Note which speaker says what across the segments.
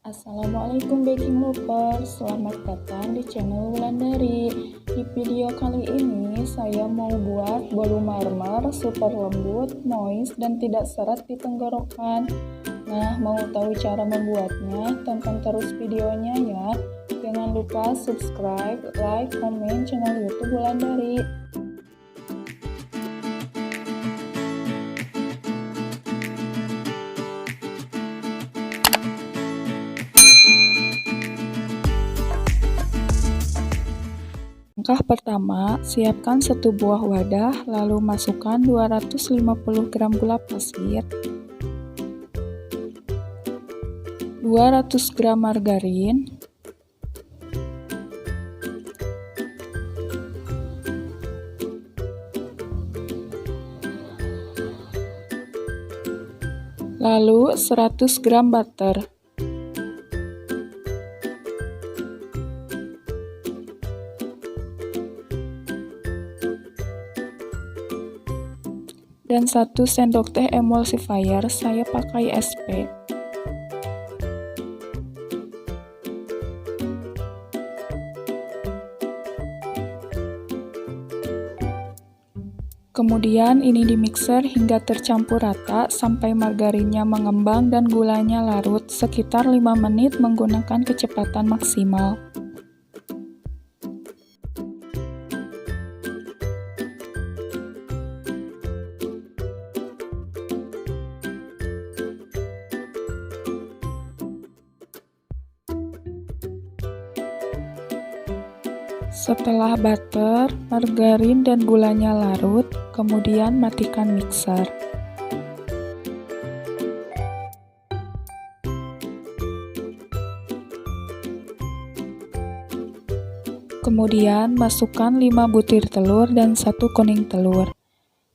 Speaker 1: Assalamualaikum baking lovers, selamat datang di channel Wulandari. Di video kali ini saya mau buat bolu marmer super lembut, moist, dan tidak seret di tenggorokan. Nah, mau tahu cara membuatnya? Tonton terus videonya ya. Jangan lupa subscribe, like, komen channel YouTube Wulandari. Langkah pertama, siapkan satu buah wadah, lalu masukkan 250 gram gula pasir, 200 gram margarin, lalu 100 gram butter. Dan 1 sendok teh emulsifier, saya pakai SP. Kemudian ini dimixer hingga tercampur rata sampai margarinnya mengembang dan gulanya larut sekitar 5 menit menggunakan kecepatan maksimal. Setelah butter, margarin, dan gulanya larut, kemudian matikan mixer. Kemudian masukkan 5 butir telur dan 1 kuning telur.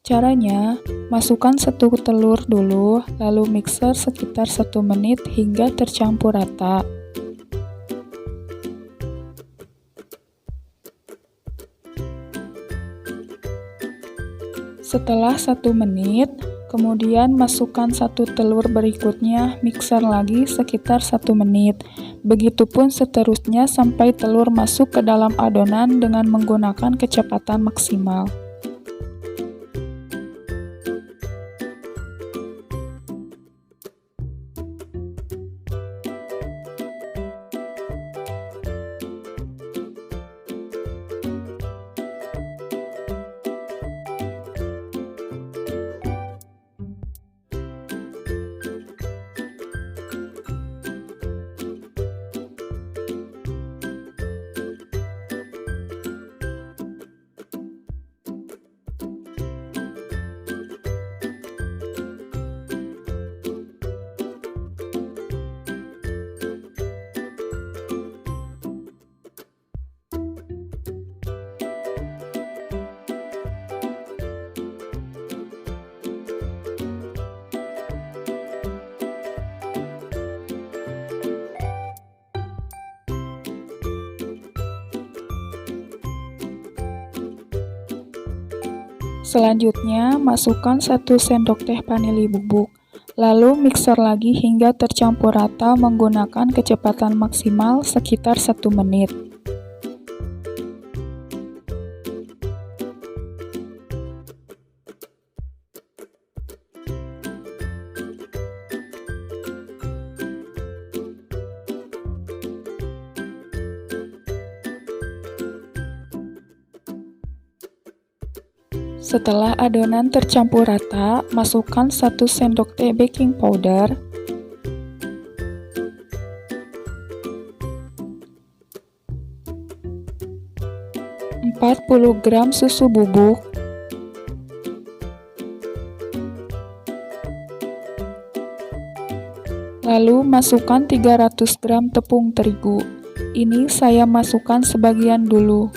Speaker 1: Caranya, masukkan 1 telur dulu, lalu mixer sekitar 1 menit hingga tercampur rata. Setelah 1 menit, kemudian masukkan 1 telur berikutnya, mixer lagi sekitar 1 menit. Begitupun seterusnya sampai telur masuk ke dalam adonan dengan menggunakan kecepatan maksimal. Selanjutnya, masukkan 1 sendok teh vanili bubuk, lalu mixer lagi hingga tercampur rata menggunakan kecepatan maksimal sekitar 1 menit. Setelah adonan tercampur rata, masukkan 1 sendok teh baking powder, 40 gram susu bubuk, lalu masukkan 300 gram tepung terigu. Ini saya masukkan sebagian dulu.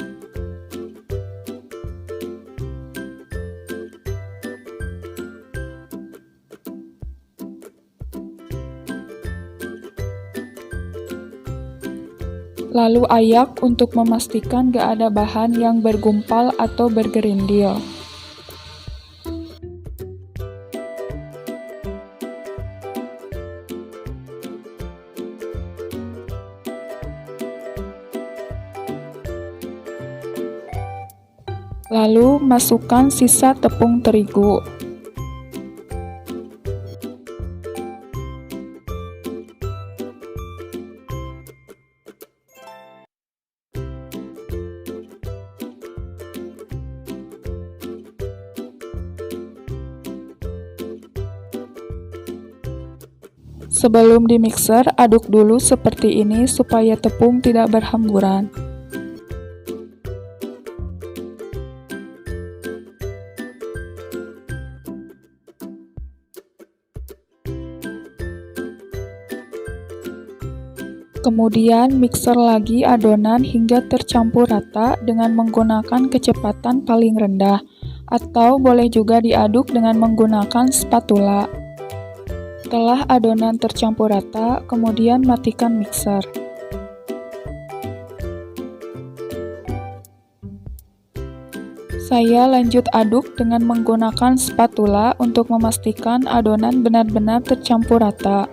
Speaker 1: Lalu ayak untuk memastikan gak ada bahan yang bergumpal atau bergerindil. Lalu masukkan sisa tepung terigu. Sebelum dimixer, aduk dulu seperti ini supaya tepung tidak berhamburan. Kemudian mixer lagi adonan hingga tercampur rata dengan menggunakan kecepatan paling rendah, atau boleh juga diaduk dengan menggunakan spatula. Setelah adonan tercampur rata, kemudian matikan mixer. Saya lanjut aduk dengan menggunakan spatula untuk memastikan adonan benar-benar tercampur rata.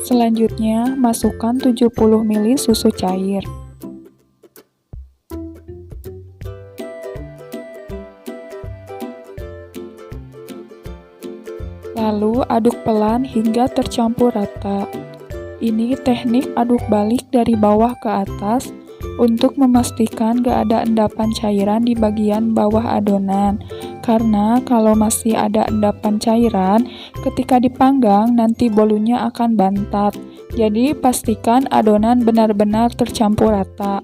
Speaker 1: Selanjutnya, masukkan 70 ml susu cair. Lalu aduk pelan hingga tercampur rata. Ini teknik aduk balik dari bawah ke atas untuk memastikan gak ada endapan cairan di bagian bawah adonan. Karena kalau masih ada endapan cairan, ketika dipanggang nanti bolunya akan bantat. Jadi pastikan adonan benar-benar tercampur rata.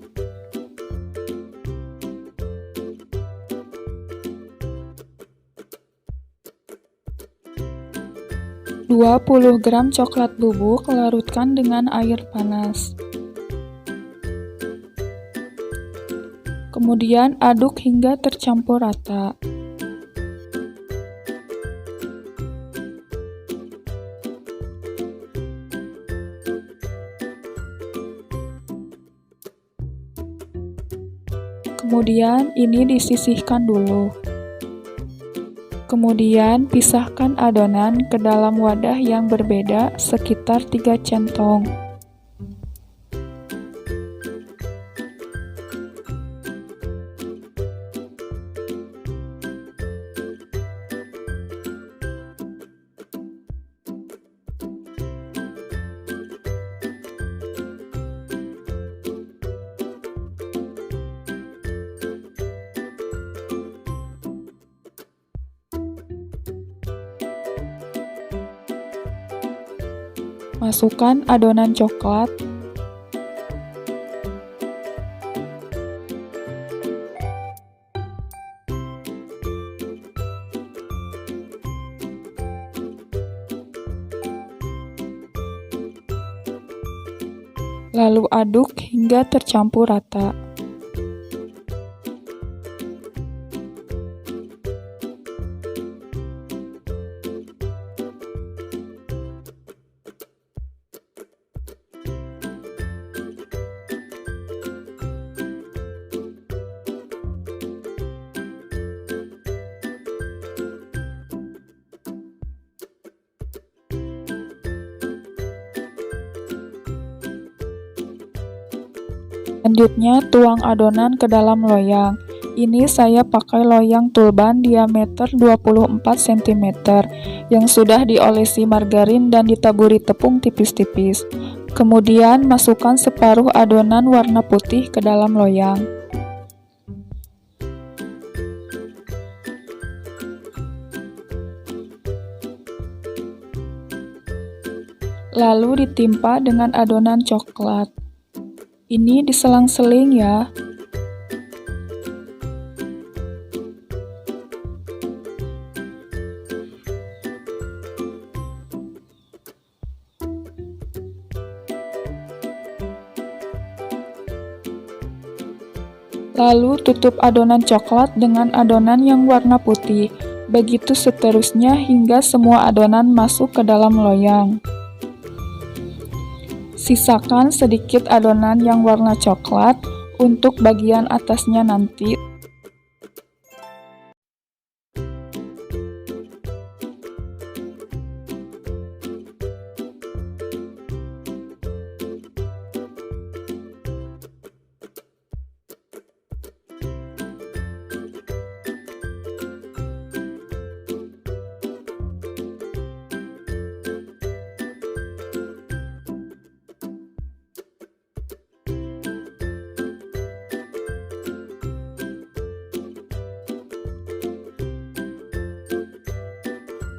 Speaker 1: 20 gram coklat bubuk larutkan dengan air panas. Kemudian aduk hingga tercampur rata. Kemudian ini disisihkan dulu. Kemudian pisahkan adonan ke dalam wadah yang berbeda sekitar 3 centong. Masukkan adonan coklat, lalu aduk hingga tercampur rata. Selanjutnya tuang adonan ke dalam loyang. Ini saya pakai loyang tulban diameter 24 cm yang sudah diolesi margarin dan ditaburi tepung tipis-tipis. Kemudian masukkan separuh adonan warna putih ke dalam loyang. Lalu ditimpa dengan adonan coklat. Ini diselang-seling ya. Lalu tutup adonan coklat dengan adonan yang warna putih. Begitu seterusnya hingga semua adonan masuk ke dalam loyang. Sisakan sedikit adonan yang warna coklat untuk bagian atasnya nanti.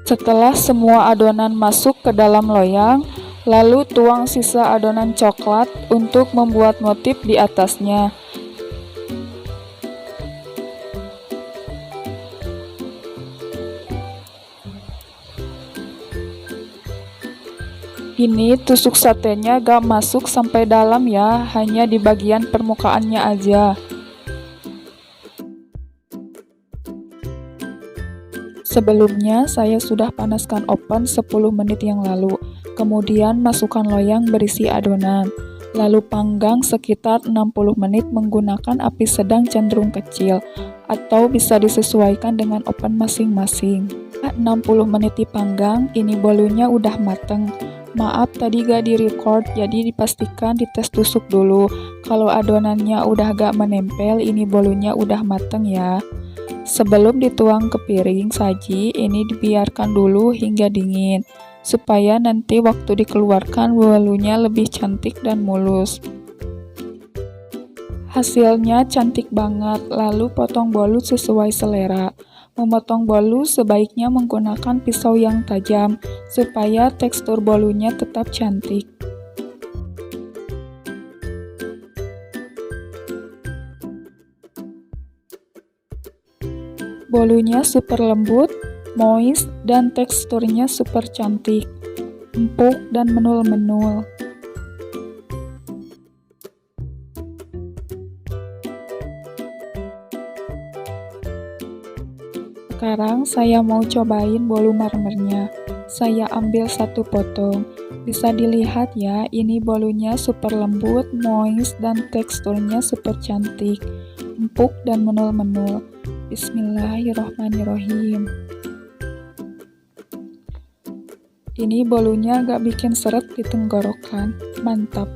Speaker 1: Setelah semua adonan masuk ke dalam loyang, lalu tuang sisa adonan coklat untuk membuat motif di atasnya. Ini tusuk satenya gak masuk sampai dalam ya, hanya di bagian permukaannya aja. Sebelumnya saya sudah panaskan oven 10 menit yang lalu. Kemudian masukkan loyang berisi adonan. Lalu panggang sekitar 60 menit menggunakan api sedang cenderung kecil, atau bisa disesuaikan dengan oven masing-masing. 60 menit dipanggang, ini bolunya udah mateng. Maaf tadi gak direcord, jadi dipastikan dites tusuk dulu. Kalau adonannya udah gak menempel, ini bolunya udah mateng ya. Sebelum dituang ke piring saji, ini dibiarkan dulu hingga dingin, supaya nanti waktu dikeluarkan bolunya lebih cantik dan mulus. Hasilnya cantik banget, lalu potong bolu sesuai selera. Memotong bolu sebaiknya menggunakan pisau yang tajam, supaya tekstur bolunya tetap cantik. Bolunya super lembut, moist, dan teksturnya super cantik, empuk dan menul-menul. Sekarang saya mau cobain bolu marmernya. Saya ambil satu potong. Bisa dilihat ya, ini bolunya super lembut, moist, dan teksturnya super cantik, empuk dan menul-menul. Bismillahirrohmanirrohim. Ini bolunya gak bikin seret di tenggorokan. Mantap.